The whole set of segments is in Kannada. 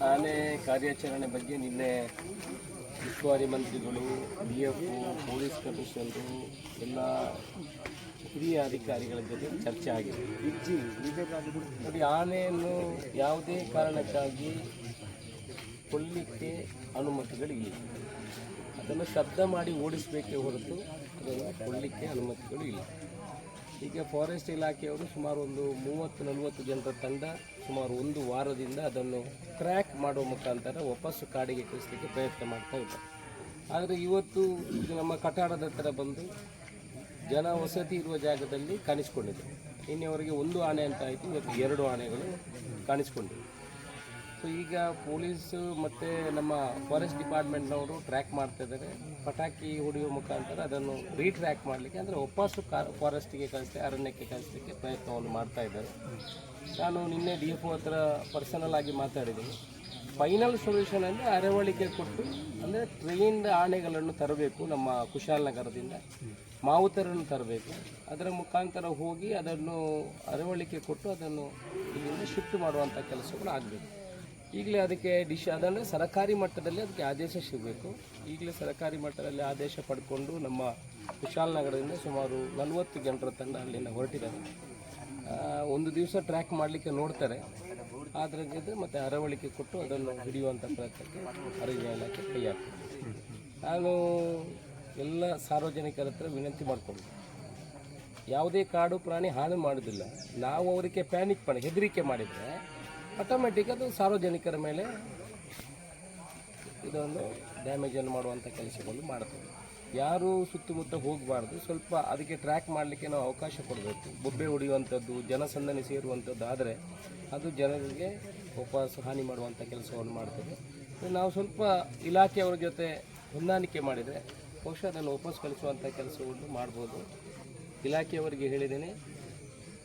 ಆನೆ ಕಾರ್ಯಾಚರಣೆ ಬಗ್ಗೆ ನಿನ್ನೆ ಉಸ್ತುವಾರಿ ಮಂತ್ರಿಗಳು, DF, ಪೊಲೀಸ್ ಕಮಿಷನರು ಎಲ್ಲ ಹಿರಿಯ ಅಧಿಕಾರಿಗಳ ಜೊತೆ ಚರ್ಚೆ ಆಗಿದೆ. ನೋಡಿ, ಆನೆಯನ್ನು ಯಾವುದೇ ಕಾರಣಕ್ಕಾಗಿ ಕೊಲ್ಲಿಕ್ಕೆ ಅನುಮತಿಗಳಿಲ್ಲ. ಅದನ್ನು ಶಬ್ದ ಮಾಡಿ ಓಡಿಸಬೇಕೇ ಹೊರತು ಅದನ್ನು ಕೊಲ್ಲಿಕ್ಕೆ ಅನುಮತಿಗಳು ಇಲ್ಲ. ಈಗ ಫಾರೆಸ್ಟ್ ಇಲಾಖೆಯವರು ಸುಮಾರು ಒಂದು 30-40 ಜನರ ತಂಡ ಸುಮಾರು ಒಂದು ವಾರದಿಂದ ಅದನ್ನು ಟ್ರ್ಯಾಕ್ ಮಾಡುವ ಮುಖಾಂತರ ವಾಪಸ್ಸು ಕಾಡಿಗೆ ಕಳಿಸಲಿಕ್ಕೆ ಪ್ರಯತ್ನ ಮಾಡ್ತಾ ಇದ್ದಾರೆ. ಆದರೆ ಇವತ್ತು ಇದು ನಮ್ಮ ಕಟ್ಟಡದ ಹತ್ತಿರ ಬಂದು ಜನ ವಸತಿ ಇರುವ ಜಾಗದಲ್ಲಿ ಕಾಣಿಸ್ಕೊಂಡಿದೆ. ನಿನ್ನೆವರೆಗೆ ಒಂದು ಆನೆ ಅಂತ ಆಯಿತು, ಇವತ್ತು 2 ಆನೆಗಳು ಕಾಣಿಸ್ಕೊಂಡಿವೆ. ಸೊ ಈಗ ಪೊಲೀಸು ಮತ್ತು ನಮ್ಮ ಫಾರೆಸ್ಟ್ ಡಿಪಾರ್ಟ್ಮೆಂಟ್ನವರು ಟ್ರ್ಯಾಕ್ ಮಾಡ್ತಾಯಿದ್ದಾರೆ. ಪಟಾಕಿ ಹೊಡೆಯುವ ಮುಖಾಂತರ ಅದನ್ನು ರೀಟ್ರ್ಯಾಕ್ ಮಾಡಲಿಕ್ಕೆ, ಅಂದರೆ ವಾಪಸ್ಸು ಫಾರೆಸ್ಟಿಗೆ ಅರಣ್ಯಕ್ಕೆ ಕಳಿಸಲಿಕ್ಕೆ ಪ್ರಯತ್ನವನ್ನು ಮಾಡ್ತಾ ಇದ್ದಾರೆ. ನಾನು ನಿನ್ನೆ DFO ಹತ್ರ ಪರ್ಸನಲ್ ಆಗಿ ಮಾತಾಡಿದ್ದೀನಿ. ಫೈನಲ್ ಸೊಲ್ಯೂಷನ್ ಅಂದರೆ ಅರವಳಿಕೆ ಕೊಟ್ಟು, ಅಂದರೆ ಟ್ರೈನ್ಡ್ ಆನೆಗಳನ್ನು ತರಬೇಕು, ನಮ್ಮ ಕುಶಾಲನಗರದಿಂದ ಮಾವುತರನ್ನು ತರಬೇಕು. ಅದರ ಮುಖಾಂತರ ಹೋಗಿ ಅದನ್ನು ಅರವಳಿಕೆ ಕೊಟ್ಟು ಅದನ್ನು ಇಲ್ಲಿಂದ ಶಿಫ್ಟ್ ಮಾಡುವಂಥ ಕೆಲಸಗಳು ಆಗಬೇಕು. ಈಗಲೇ ಅದಕ್ಕೆ ಅದನ್ನು ಸರ್ಕಾರಿ ಮಟ್ಟದಲ್ಲಿ ಅದಕ್ಕೆ ಆದೇಶ ಸಿಗಬೇಕು. ಈಗಲೇ ಸರ್ಕಾರಿ ಮಟ್ಟದಲ್ಲಿ ಆದೇಶ ಪಡ್ಕೊಂಡು ನಮ್ಮ ಕುಶಾಲನಗರದಿಂದ ಸುಮಾರು 40 ಜನರ ತಂಡ ಅಲ್ಲಿಂದ ಹೊರಟಿದ್ದಾರೆ. ಒಂದು ದಿವಸ ಟ್ರ್ಯಾಕ್ ಮಾಡಲಿಕ್ಕೆ ನೋಡ್ತಾರೆ. ಅದರ ಜೊತೆ ಮತ್ತು ಅರವಳಿಕೆ ಕೊಟ್ಟು ಅದನ್ನು ಹಿಡಿಯುವಂಥ ಪ್ರಯತ್ನಕ್ಕೆ ಅರಣ್ಯ ಇಲಾಖೆ ಕೈ ಹಾಕ್ತಾರೆ. ನಾನು ಎಲ್ಲ ಸಾರ್ವಜನಿಕರ ಹತ್ರ ವಿನಂತಿ ಮಾಡಿಕೊಂಡು, ಯಾವುದೇ ಕಾಡು ಪ್ರಾಣಿ ಹಾನಿ ಮಾಡೋದಿಲ್ಲ. ನಾವು ಅವರಿಗೆ ಪ್ಯಾನಿಕ್ ಮಾಡಿ ಹೆದರಿಕೆ ಮಾಡಿದರೆ ಆಟೋಮೆಟಿಕ್ ಅದು ಸಾರ್ವಜನಿಕರ ಮೇಲೆ ಇದೊಂದು ಡ್ಯಾಮೇಜನ್ನು ಮಾಡುವಂಥ ಕೆಲಸಗಳು ಮಾಡ್ತದೆ. ಯಾರೂ ಸುತ್ತಮುತ್ತ ಹೋಗಬಾರ್ದು. ಸ್ವಲ್ಪ ಅದಕ್ಕೆ ಟ್ರ್ಯಾಕ್ ಮಾಡಲಿಕ್ಕೆ ನಾವು ಅವಕಾಶ ಕೊಡಬೇಕು. ಬೊಬ್ಬೆ ಹೊಡೆಯುವಂಥದ್ದು, ಜನಸಂದಣಿ ಸೇರುವಂಥದ್ದು ಆದರೆ ಅದು ಜನರಿಗೆ ವಾಪಸ್ ಹಾನಿ ಮಾಡುವಂಥ ಕೆಲಸವನ್ನು ಮಾಡ್ತದೆ. ನಾವು ಸ್ವಲ್ಪ ಇಲಾಖೆಯವರ ಜೊತೆ ಹೊಂದಾಣಿಕೆ ಮಾಡಿದರೆ ಬಹುಶಃ ಅದನ್ನು ವಾಪಸ್ ಕಳಿಸುವಂಥ ಕೆಲಸವನ್ನು ಮಾಡ್ಬೋದು. ಇಲಾಖೆಯವರಿಗೆ ಹೇಳಿದ್ದೇನೆ,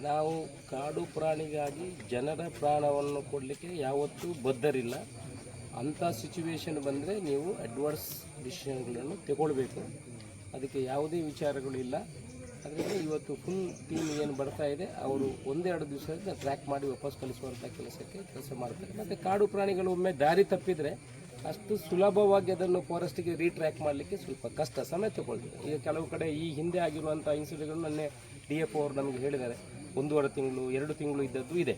ನಾವು ಕಾಡು ಪ್ರಾಣಿಗಾಗಿ ಜನರ ಪ್ರಾಣವನ್ನು ಕೊಡಲಿಕ್ಕೆ ಯಾವತ್ತೂ ಬದ್ಧರಿಲ್ಲ. ಅಂಥ ಸಿಚುವೇಶನ್ ಬಂದರೆ ನೀವು ಅಡ್ವಾನ್ಸ್ ಡಿಸಿಷನ್ಗಳನ್ನು ತಗೊಳ್ಬೇಕು. ಅದಕ್ಕೆ ಯಾವುದೇ ವಿಚಾರಗಳು ಇಲ್ಲ. ಅದರಿಂದ ಇವತ್ತು ಫುಲ್ ಟೀಮ್ ಏನು ಬರ್ತಾ ಇದೆ, ಅವರು 1-2 ದಿವಸದಿಂದ ಟ್ರ್ಯಾಕ್ ಮಾಡಿ ವಾಪಸ್ ಕಳಿಸುವಂಥ ಕೆಲಸ ಮಾಡ್ತಾರೆ. ಮತ್ತು ಕಾಡು ಪ್ರಾಣಿಗಳು ಒಮ್ಮೆ ದಾರಿ ತಪ್ಪಿದರೆ ಅಷ್ಟು ಸುಲಭವಾಗಿ ಅದನ್ನು ಫಾರೆಸ್ಟಿಗೆ ರೀಟ್ರ್ಯಾಕ್ ಮಾಡಲಿಕ್ಕೆ ಸ್ವಲ್ಪ ಕಷ್ಟ, ಸಮಯ ತಗೊಳ್ತದೆ. ಈಗ ಕೆಲವು ಕಡೆ ಈ ಹಿಂದೆ ಆಗಿರುವಂಥ ಇನ್ಸಿಡೆಂಟ್ಗಳು ನನ್ನೇ DFO ಅವರು ನಮಗೆ ಹೇಳಿದ್ದಾರೆ. 1.5 ತಿಂಗಳು 2 ತಿಂಗಳು ಇದ್ದದ್ದು ಇದೆ.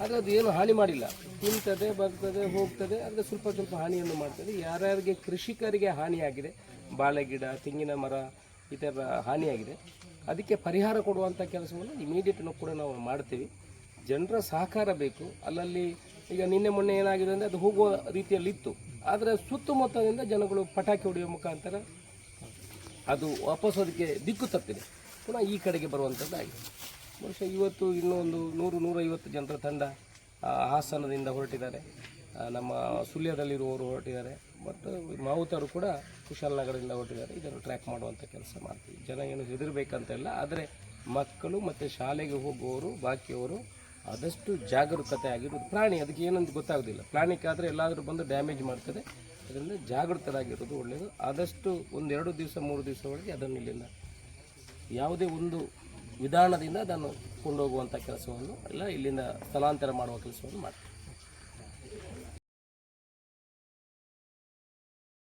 ಆದರೆ ಅದು ಏನು ಹಾನಿ ಮಾಡಿಲ್ಲ. ತಿಂತದೆ, ಬರ್ತದೆ, ಹೋಗ್ತದೆ. ಆದರೆ ಸ್ವಲ್ಪ ಹಾನಿಯನ್ನು ಮಾಡ್ತದೆ. ಯಾರ್ಯಾರಿಗೆ ಕೃಷಿಕರಿಗೆ ಹಾನಿಯಾಗಿದೆ, ಬಾಳೆ ಗಿಡ, ತೆಂಗಿನ ಮರ ಈ ಥರ ಹಾನಿಯಾಗಿದೆ, ಅದಕ್ಕೆ ಪರಿಹಾರ ಕೊಡುವಂಥ ಕೆಲಸವನ್ನು ಇಮಿಡಿಯೇಟ್ನೂ ಕೂಡ ನಾವು ಮಾಡ್ತೀವಿ. ಜನರ ಸಹಕಾರ ಬೇಕು. ಅಲ್ಲಲ್ಲಿ ಈಗ ನಿನ್ನೆ ಮೊನ್ನೆ ಏನಾಗಿದೆ ಅಂದರೆ ಅದು ಹೋಗುವ ರೀತಿಯಲ್ಲಿತ್ತು. ಆದರೆ ಸುತ್ತಮುತ್ತದಿಂದ ಜನಗಳು ಪಟಾಕಿ ಹೊಡೆಯುವ ಮುಖಾಂತರ ಅದು ವಾಪಸ್ ಅದಕ್ಕೆ ದಿಕ್ಕು ತಪ್ಪಿದೆ, ಪುನಃ ಈ ಕಡೆಗೆ ಬರುವಂಥದ್ದಾಗಿದೆ. ಬಹುಶಃ ಇವತ್ತು ಇನ್ನೂ ಒಂದು 100-150 ಜನರ ತಂಡ ಹಾಸನದಿಂದ ಹೊರಟಿದ್ದಾರೆ, ನಮ್ಮ ಸುಳ್ಯದಲ್ಲಿರುವವರು ಹೊರಟಿದ್ದಾರೆ, ಮತ್ತು ಮಾವುತರು ಕೂಡ ಕುಶಾಲನಗರದಿಂದ ಹೊರಟಿದ್ದಾರೆ. ಇದನ್ನು ಟ್ರ್ಯಾಕ್ ಮಾಡುವಂಥ ಕೆಲಸ ಮಾಡ್ತೀವಿ. ಜನ ಏನು ಹೆದರಬೇಕಂತೆಲ್ಲ, ಆದರೆ ಮಕ್ಕಳು ಮತ್ತು ಶಾಲೆಗೆ ಹೋಗುವವರು ಬಾಕಿಯವರು ಆದಷ್ಟು ಜಾಗರೂಕತೆ ಆಗಿರೋದು. ಪ್ರಾಣಿ ಅದಕ್ಕೆ ಏನಂತ ಗೊತ್ತಾಗೋದಿಲ್ಲ. ಪ್ರಾಣಿಗಾದರೆ ಎಲ್ಲಾದರೂ ಬಂದು ಡ್ಯಾಮೇಜ್ ಮಾಡ್ತದೆ. ಅದರಿಂದ ಜಾಗೃತರಾಗಿರೋದು ಒಳ್ಳೆಯದು. ಆದಷ್ಟು 1-2 ದಿವಸ 3 ದಿವಸ ಒಳಗೆ ಅದನ್ನು ಇಲ್ಲಿಂದ ಯಾವುದೇ ಒಂದು ವಿಧಾನದಿಂದ ಅದನ್ನು ಕೊಂಡೋಗುವಂಥ ಕೆಲಸವನ್ನು ಇಲ್ಲಿಂದ ಸ್ಥಳಾಂತರ ಮಾಡುವ ಕೆಲಸವನ್ನು ಮಾಡ್ತೀವಿ.